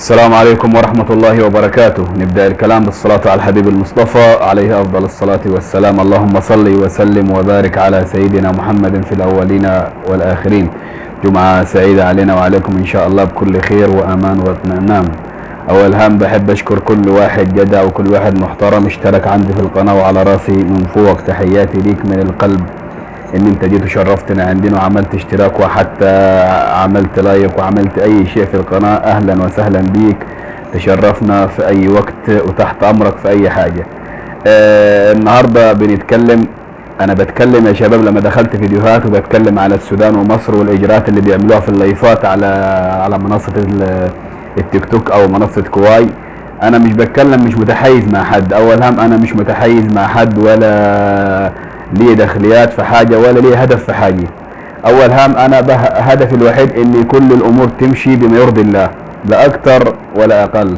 السلام عليكم ورحمة الله وبركاته. نبدأ الكلام بالصلاة على الحبيب المصطفى عليه أفضل الصلاة والسلام. اللهم صل وسلم وبارك على سيدنا محمد في الأولين والآخرين. جمعة سعيدة علينا وعليكم إن شاء الله بكل خير وأمان واطمئنان. أول هام بحب أشكر كل واحد جدع وكل واحد محترم اشترك عندي في القناة، وعلى راسي من فوق تحياتي ليك من القلب ان انت جيت وشرفتنا عندنا وعملت اشتراك وحتى عملت لايك وعملت اي شيء في القناة. اهلا وسهلا بيك، تشرفنا في اي وقت وتحت امرك في اي حاجة. النهاردة بنتكلم، انا بتكلم يا شباب لما دخلت فيديوهات وبتكلم على السودان ومصر والاجراءات اللي بيعملوها في اللايفات على منصة التيك توك او منصة كواي. انا مش بتكلم، مش متحيز مع حد. اول هم انا مش متحيز مع حد ولا ليه دخليات في حاجة ولا ليه هدف في حاجة. اول هام انا هدفي الوحيد ان كل الامور تمشي بما يرضي الله، لا اكتر ولا اقل.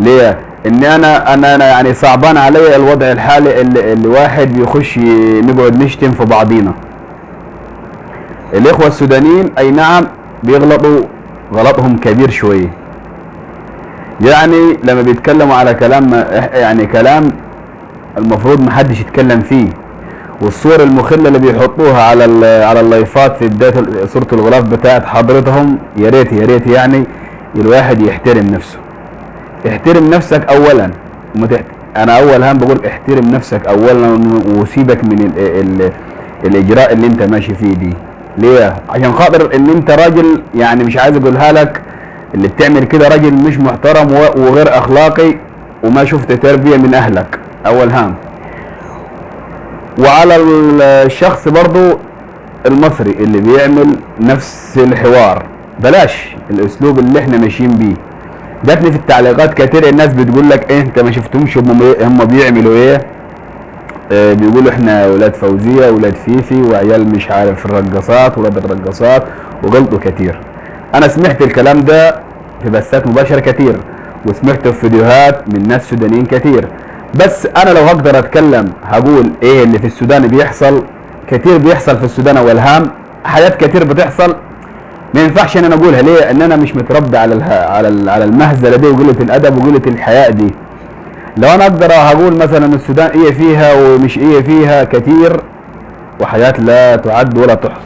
ليه؟ ان انا يعني صعبان علي الوضع الحالي اللي واحد بيخش نقعد نشتم في بعضينا. الاخوة السودانيين اي نعم بيغلطوا، غلطهم كبير شوية. يعني لما بيتكلموا على كلام، يعني كلام المفروض محدش يتكلم فيه، والصور المخلة اللي بيحطوها على اللايفات في بداية صورة الغلاف بتاعت حضرتهم، يا ريت يعني الواحد يحترم نفسه. احترم نفسك اولا. انا اول هم بقول احترم نفسك اولا وسيبك من الاجراء اللي انت ماشي فيه دي. ليه؟ عشان خاطر ان انت راجل، يعني مش عايز اقولها لك، اللي بتعمل كده راجل مش محترم وغير اخلاقي وما شفت تربية من اهلك. اول هم. وعلى الشخص برضو المصري اللي بيعمل نفس الحوار، بلاش الاسلوب اللي احنا ماشيين بيه. جاتني في التعليقات كتير الناس بتقول لك إيه انت ما شفتهمش هم بيعملوا ايه. بيقولوا احنا ولاد فوزية ولاد فيفي وعيال مش عارف الرقصات ولاد الرقصات، وغلطوا كتير. انا سمعت الكلام ده في بثات مباشرة كتير، وسمعته في فيديوهات من ناس سودانيين كتير. بس انا لو هقدر اتكلم هقول ايه اللي في السودان بيحصل. كتير بيحصل في السودان والهام، حاجات كتير بتحصل ما ينفعش ان انا اقولها. ليه؟ ان انا مش متربي على المهزله دي وقله الادب وقله الحياء دي. لو انا اقدر هقول مثلا السودان ايه فيها ومش ايه فيها كتير، وحاجات لا تعد ولا تحصى.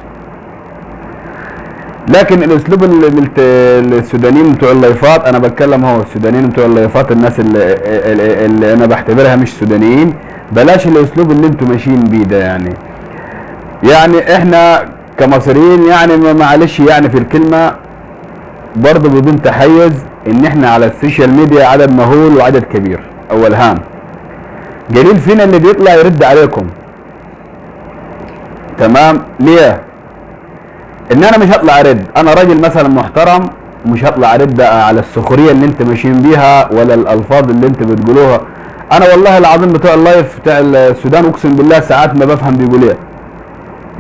لكن الاسلوب السودانيين بتوع اللايفات، انا بتكلم هو السودانيين بتوع اللايفات، الناس اللي انا بعتبرها مش سودانيين، بلاش الاسلوب اللي انتم ماشيين بيه ده. يعني احنا كمصريين يعني معلش يعني في الكلمة برضه بدون تحيز، ان احنا على السوشيال ميديا عدد مهول وعدد كبير. اول هام قليل فينا اللي بيطلع يرد عليكم. تمام؟ ليه؟ ان انا مش هطلع ارد. انا راجل مثلا محترم، مش هطلع ارد على السخريه اللي انت ماشيين بيها ولا الالفاظ اللي انت بتقولوها. انا والله العظيم بتوع اللايف بتاع السودان اقسم بالله ساعات ما بفهم بيقولوا ايه.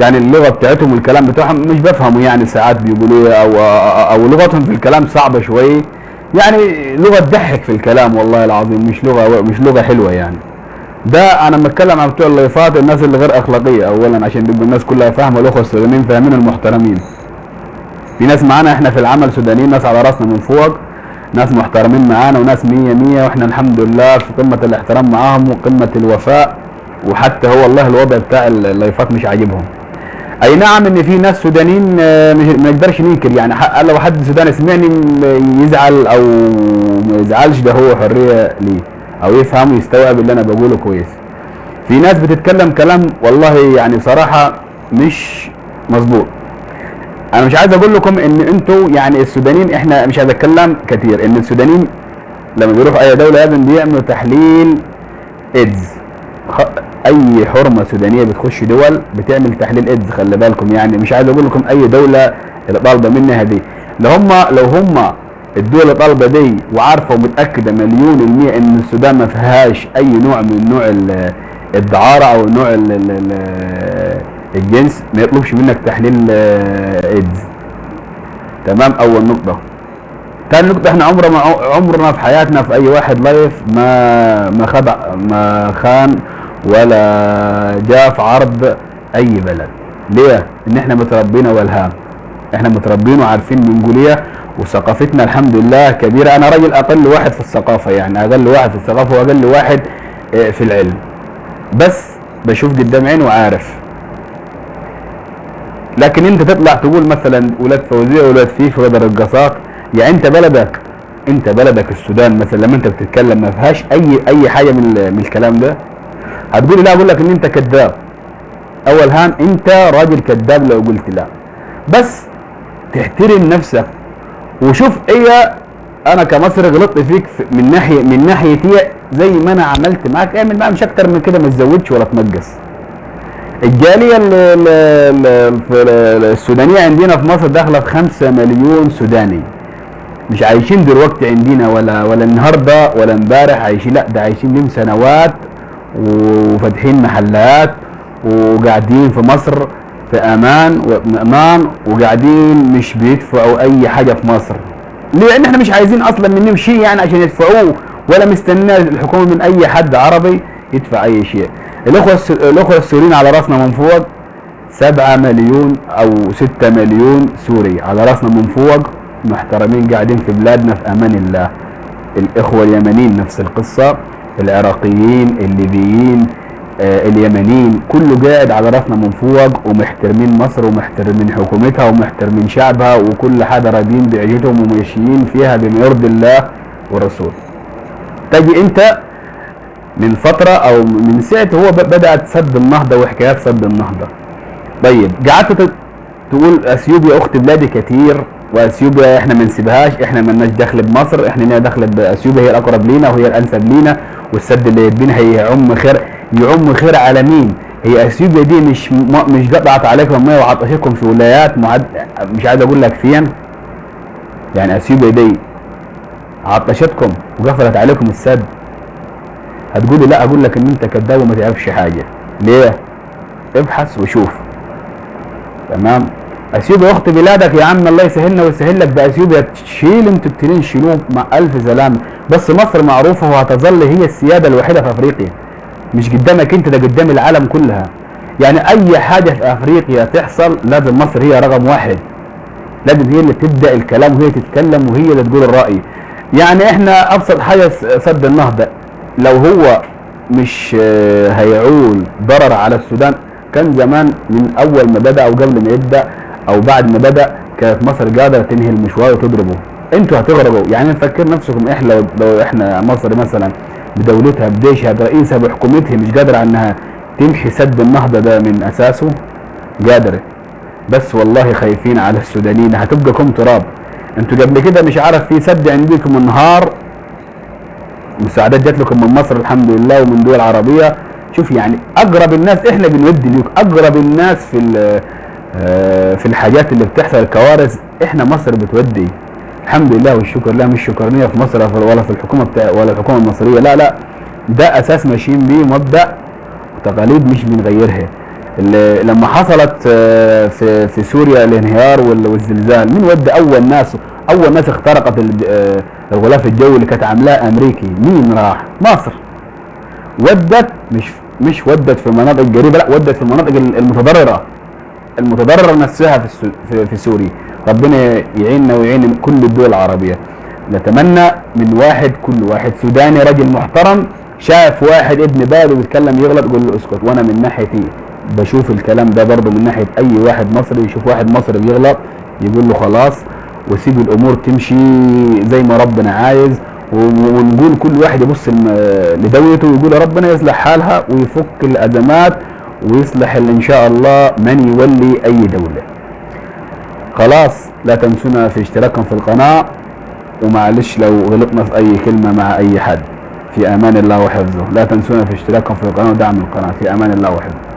يعني اللغه بتاعتهم والكلام بتاعهم مش بفهمه، يعني ساعات بيقولوا ايه او لغتهم في الكلام صعبه شويه، يعني لغه تضحك في الكلام والله العظيم، مش لغه حلوه يعني. ده انا بتكلم عن بتوع اللايفات، الناس اللي غير اخلاقيه اولا، عشان تبقى الناس كلها فاهمه. الاخوه السودانيين فاهمين المحترمين. في ناس معانا احنا في العمل سودانيين، ناس على راسنا من فوق، ناس محترمين معانا وناس 100 واحنا الحمد لله في قمه الاحترام معاهم وقمه الوفاء. وحتى هو والله الوضع بتاع اللايفات مش عاجبهم. اي نعم ان في ناس سودانيين ما نقدرش ننكر، يعني لو حد سوداني سمعني يزعل او ما يزعلش، ده هو حريه ليه، او يفهم ويستوعب اللي انا بقوله كويس. في ناس بتتكلم كلام والله يعني صراحه مش مظبوط. انا مش عايز اقول لكم ان انتوا يعني السودانيين، احنا مش عايز اتكلم كتير ان السودانيين لما بيروحوا اي دوله لازم بيعملوا تحليل ايدز. اي حرمه سودانيه بتخش دول بتعمل تحليل ايدز، خلي بالكم. يعني مش عايز اقول لكم اي دوله اللي طالبه منها دي. لو هم الدول اللي طالبه دي وعارفه ومتاكده 100% ان السودان ما فيهاش اي نوع من نوع الدعاره او نوع الجنس، ما يطلبش منك تحليل ايدز. تمام؟ اول نقطه. تاني نقطه، احنا عمرنا في حياتنا في اي واحد لايف ما خان ولا جاء في عرض اي بلد. ليه؟ ان احنا متربينا والهام، احنا متربين وعارفين بنقول ايه وثقافتنا الحمد لله كبيرة. انا راجل اقل واحد في الثقافة، يعني اقل واحد في الثقافة واقل واحد في العلم، بس بشوف قدام عيني وعارف. لكن انت تطلع تقول مثلا ولاد فوزية ولاد فيفي ولاد رقصات، يعني انت بلدك السودان مثلا، لما انت بتتكلم ما فيهاش اي حاجة من الكلام ده، هتقولي لا، اقول لك ان انت كذاب. اول هام انت راجل كذاب لو قلت لا، بس تحترم نفسك وشوف ايه. انا كمصري غلطت فيك من ناحيتي زي ما انا عملت معاك، اعمل معاك، مش اكتر من كده، ما تزودش ولا تنقص. الجاليه السودانيه عندنا في مصر داخله في 5 مليون سوداني، مش عايشين دلوقتي عندنا ولا النهارده ولا امبارح عايشين، لا ده عايشين لهم سنوات وفاتحين محلات وقاعدين في مصر في امان وقاعدين مش بيدفعوا اي حاجه في مصر. ليه؟ لان احنا مش عايزين اصلا منهم شيء يعني عشان يدفعوه، ولا مستنى الحكومه من اي حد عربي يدفع اي شيء. الاخوه السوريين على راسنا من فوق، 7 مليون او 6 مليون سوري على راسنا من فوق، محترمين قاعدين في بلادنا في امان الله. الاخوه اليمنيين نفس القصه، العراقيين، الليبيين، اليمنيين، كله قاعد على راسنا من فوق، ومحترمين مصر ومحترمين حكومتها ومحترمين شعبها، وكل حاجه راضيين بعيشتهم وماشيين فيها بما يرضي الله ورسوله. تجي انت من فتره او من ساعه هو بدات سد النهضه وحكايات سد النهضه، طيب قعدت تقول اثيوبيا اخت بلادي كتير، واثيوبيا احنا ما نسيبهاش، احنا مالناش دخل بمصر، احنا لنا دخل باثيوبيا، هي الاقرب لينا وهي الانسب لينا، والسد اللي يتبنى هيعم خير على مين؟ هي اثيوبيا دي مش قطعت عليكم الميه وعطشتكم في ولايات مش عايز اقول لك فين، يعني اثيوبيا دي عطشتكم وقفلت عليكم السد. هتقولي لا، اقول لك ان انت كذاب وما تعرفش حاجه. ليه؟ ابحث وشوف. تمام؟ اثيوبيا اخت بلادك يا عم، الله يسهلنا ويسهل لك باثيوبيا، تشيل انتوا التنين شيلوه مع الف سلامه، بس مصر معروفه وهتظل هي السياده الوحيده في افريقيا، مش قدامك انت، ده قدام العالم كلها. يعني اي حاجه في افريقيا تحصل لازم مصر هي رقم واحد، لازم هي اللي تبدا الكلام وهي تتكلم وهي اللي تقول الراي. يعني احنا ابسط حاجه سد النهضه، لو هو مش هيعول ضرر على السودان كان زمان من اول ما بدا او قبل ما يبدا او بعد ما بدا كانت مصر قادره تنهي المشوار وتضربه. انتوا هتغربوا، يعني نفكر نفسكم احنا لو احنا مصر مثلا بدولتها بجيشها برئيسها بحكومتها مش قادره انها تمحي سد النهضه ده من اساسه، قادره، بس والله خايفين على السودانيين، هتبقى كم تراب. انتوا قبل كده مش عارف في سد عندكم النهار، مساعدات جات لكم من مصر الحمد لله ومن دول عربيه. شوف يعني اقرب الناس احنا بنودي ليك، اقرب الناس في الحاجات اللي بتحصل الكوارث احنا مصر بتودي الحمد لله والشكر لله. مش شكرانيه في مصر ولا في الحكومه ولا الحكومه المصريه، لا ده اساس ماشيين بيه، مبدا وتقاليد مش بنغيرها. لما حصلت في سوريا الانهيار والزلزال، مين ودى اول ناس اخترقت الغلاف الجوي اللي كانت عاملاه امريكي؟ مين راح؟ مصر. ودت مش ودت في مناطق قريبه، لا ودت في المناطق المتضرره نفسها في سوريا. ربنا يعيننا ويعين كل الدول العربيه. نتمنى من كل واحد سوداني راجل محترم شاف واحد ابن بلده بيتكلم يغلط يقول له اسكت. وانا من ناحيتي بشوف الكلام ده برضه من ناحيه اي واحد مصري يشوف واحد مصري بيغلط يقول له خلاص وسيب الامور تمشي زي ما ربنا عايز، ونقول كل واحد يبص لدولته ويقول ربنا يصلح حالها ويفك الازمات ويصلح ان شاء الله من يولي اي دوله. خلاص، لا تنسونا في اشتراككم في القناه، ومعلش لو غلطنا في اي كلمه مع اي حد. في امان الله وحفظه. لا تنسونا في اشتراككم في القناه ودعم القناه. في امان الله وحفظه.